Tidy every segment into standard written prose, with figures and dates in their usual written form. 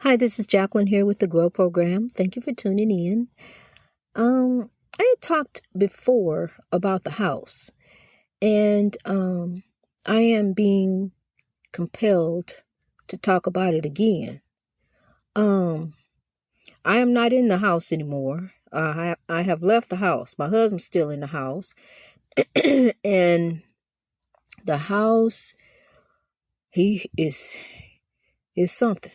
Hi, this is Jacqueline here with the Grow Program. Thank you for tuning in. I had talked before about the house, and I am being compelled to talk about it again. Um, I am not in the house anymore. I have left the house. My husband's still in the house, and the house he is something.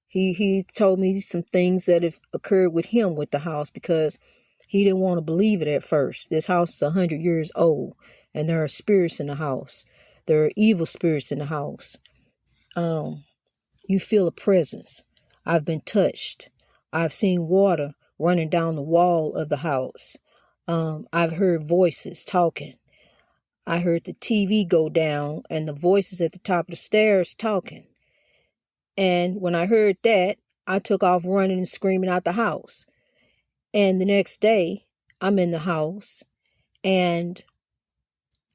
He told me some things that have occurred with him with the house because he didn't want to believe it at first. This house is 100 years old, and there are spirits in the house. There are evil spirits in the house. You feel a presence. I've been touched. I've seen water running down the wall of the house. I've heard voices talking. I heard the TV go down and the voices at the top of the stairs talking. And when I heard that, I took off running and screaming out the house. And the next day, I'm in the house and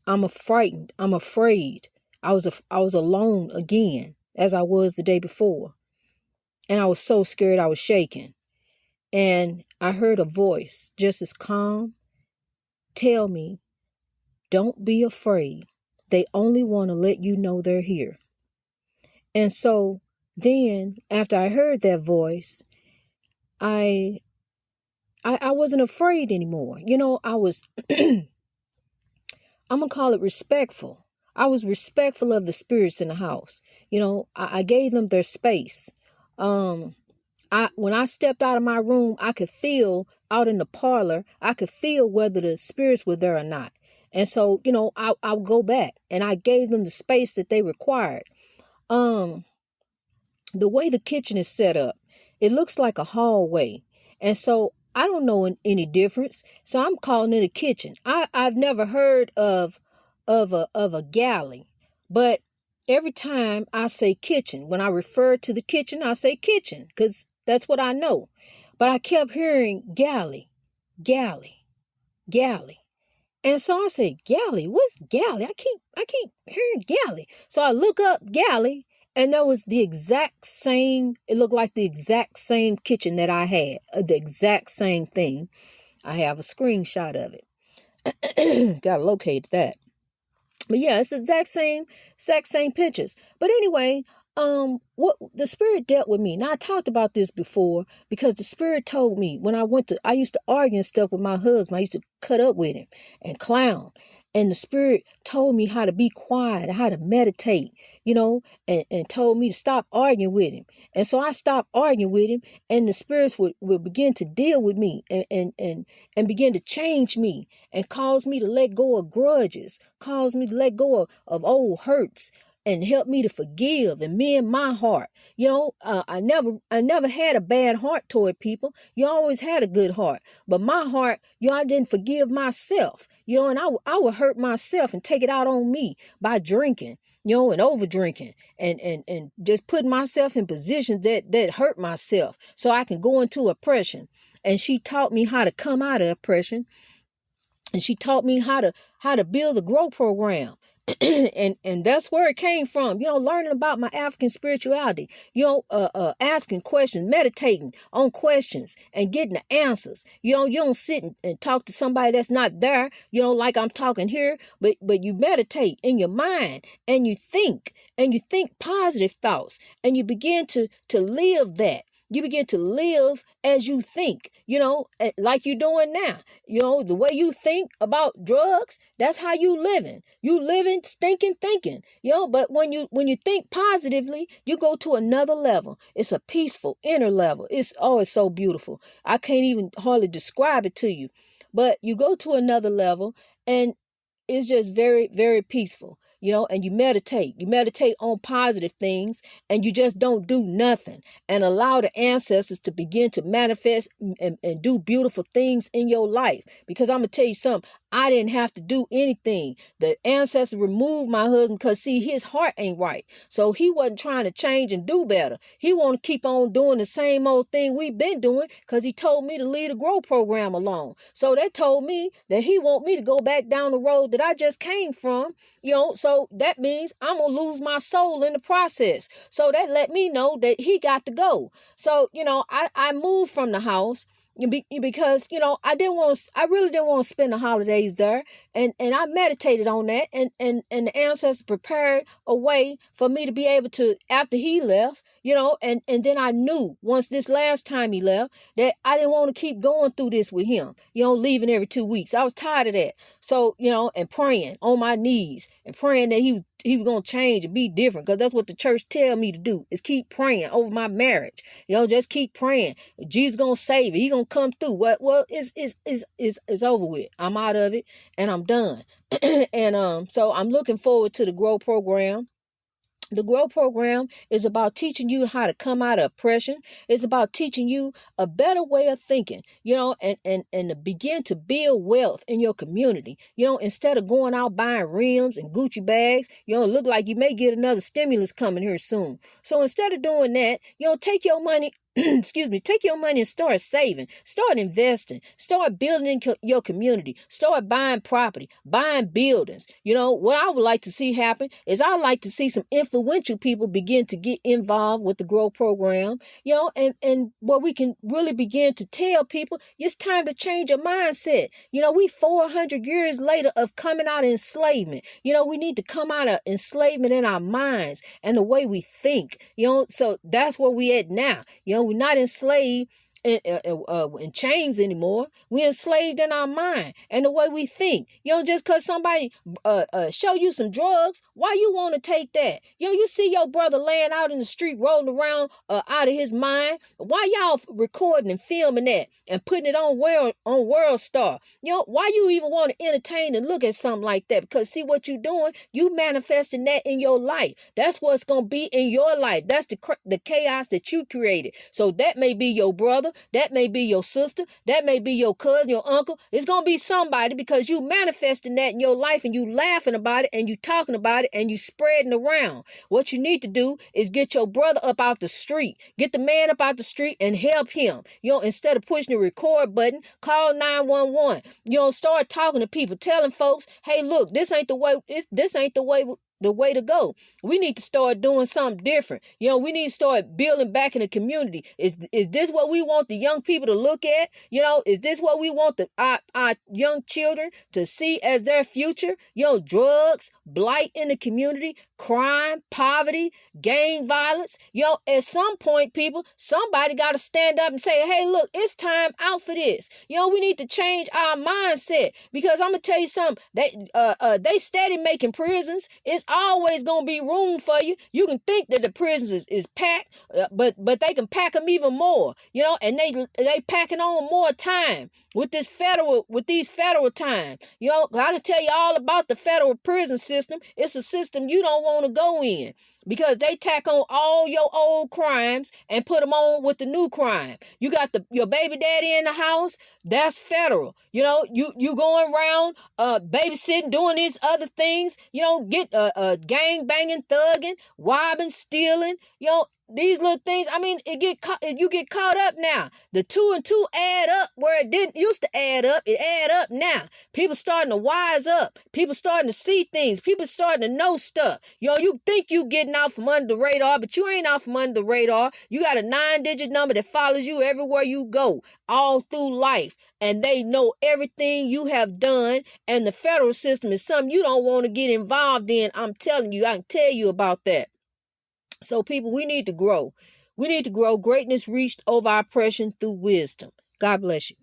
I'm frightened. I'm afraid. I was alone again as I was the day before. And I was so scared I was shaking. And I heard a voice just as calm tell me, "Don't be afraid. They only want to let you know they're here." And so then after I heard that voice, I wasn't afraid anymore. I was, I'm going to call it respectful. I was respectful of the spirits in the house. I gave them their space. When I stepped out of my room, I could feel out in the parlor, I could feel whether the spirits were there or not. And so, I'll go back and I gave them the space that they required. The way the kitchen is set up, it looks like a hallway. And so I don't know any difference. So I'm calling it a kitchen. I've never heard of a galley, but every time I say kitchen, when I refer to the kitchen, I say kitchen because that's what I know. But I kept hearing galley, galley, galley. And so I said, galley, what's galley? I keep hearing galley. So I look up galley, and there was the exact same, it looked like the exact same kitchen that I had, the exact same thing. I have a screenshot of it. Gotta locate that. But yeah, it's the exact same pictures. But anyway, what the spirit dealt with me. Now I talked about this before because the spirit told me when I used to argue and stuff with my husband. I used to cut up with him and clown. And the spirit told me how to be quiet, how to meditate, and told me to stop arguing with him. And so I stopped arguing with him, and the spirits would begin to deal with me and begin to change me and cause me to let go of grudges, cause me to let go of old hurts, and help me to forgive and mend my heart. I never had a bad heart toward people. You always had a good heart. But my heart, I didn't forgive myself, and I would hurt myself and take it out on me by drinking, and over drinking and just putting myself in positions that hurt myself so I can go into oppression. And she taught me how to come out of oppression. And she taught me how to build a grow program. and that's where it came from, learning about my African spirituality, asking questions, meditating on questions and getting the answers. You don't sit and talk to somebody that's not there, like I'm talking here, but you meditate in your mind and you think positive thoughts and you begin to live that. You begin to live as you think, like you're doing now. The way you think about drugs, that's how you living. You living stinking thinking, but when you think positively, you go to another level. It's a peaceful inner level. It's so beautiful. I can't even hardly describe it to you, but you go to another level and it's just very, very peaceful, and you meditate on positive things and you just don't do nothing and allow the ancestors to begin to manifest and do beautiful things in your life. Because I'm going to tell you something, I didn't have to do anything. The ancestors removed my husband because, see, his heart ain't right. So he wasn't trying to change and do better. He want to keep on doing the same old thing we've been doing because he told me to leave the grow program alone. So that told me that he want me to go back down the road that I just came from, so that means I'm going to lose my soul in the process. So that let me know that he got to go. So, I moved from the house because I really didn't want to spend the holidays there, and I meditated on that, and the ancestors prepared a way for me to be able to, after he left, and then I knew once this last time he left that I didn't want to keep going through this with him, leaving every 2 weeks. I was tired of that. So, and praying on my knees and praying that he was going to change and be different, because that's what the church tell me to do, is keep praying over my marriage. Just keep praying. Jesus going to save it. He going to come through. Well, it's over with. I'm out of it and I'm done. And so I'm looking forward to the Grow program. The Grow program is about teaching you how to come out of oppression. It's about teaching you a better way of thinking, and to begin to build wealth in your community. Instead of going out buying rims and Gucci bags, look like you may get another stimulus coming here soon. So instead of doing that, take your money take your money and start saving, start investing, start building in your community, start buying property, buying buildings. What I would like to see happen is I'd like to see some influential people begin to get involved with the Grow program, and where we can really begin to tell people it's time to change your mindset. We 400 years later of coming out of enslavement. We need to come out of enslavement in our minds and the way we think, so that's where we at now. We're not enslaved in chains anymore. We're enslaved in our mind and the way we think. Just because somebody show you some drugs, why you want to take that? You see your brother laying out in the street rolling around out of his mind. Why y'all recording and filming that and putting it on World Star? Why you even want to entertain and look at something like that? Because see what you doing, you manifesting that in your life. That's what's going to be in your life. That's the chaos that you created. So that may be your brother, that may be your sister, that may be your cousin, your uncle. It's going to be somebody, because you manifesting that in your life and you laughing about it and you talking about it and you spreading around. What you need to do is get your brother up out the street. Get the man up out the street and help him. Instead of pushing the record button, call 911. Start talking to people, telling folks, hey, look, this ain't the way. This ain't the way to go. We need to start doing something different. We need to start building back in the community. Is this what we want the young people to look at? Is this what we want our young children to see as their future? Drugs, blight in the community, crime, poverty, gang violence. At some point, people, somebody got to stand up and say, hey, look, it's time out for this. We need to change our mindset, because I'm going to tell you something. They steady making prisons. It's always going to be room for you. You can think that the prisons is packed, but they can pack them even more, and they packing on more time with these federal time. I can tell you all about the federal prison system. It's a system you don't want to go in, because they tack on all your old crimes and put them on with the new crime. You got your baby daddy in the house, that's federal. You going around babysitting, doing these other things, get gang banging, thugging, robbing, stealing, these little things. I mean, you get caught up now. The 2 and 2 add up where it didn't used to add up. It add up now. People starting to wise up. People starting to see things. People starting to know stuff. You think you getting out from under the radar, but you ain't out from under the radar. You got a 9-digit number that follows you everywhere you go, all through life. And they know everything you have done. And the federal system is something you don't want to get involved in. I'm telling you, I can tell you about that. So people, we need to grow. We need to grow. Greatness reached over oppression through wisdom. God bless you.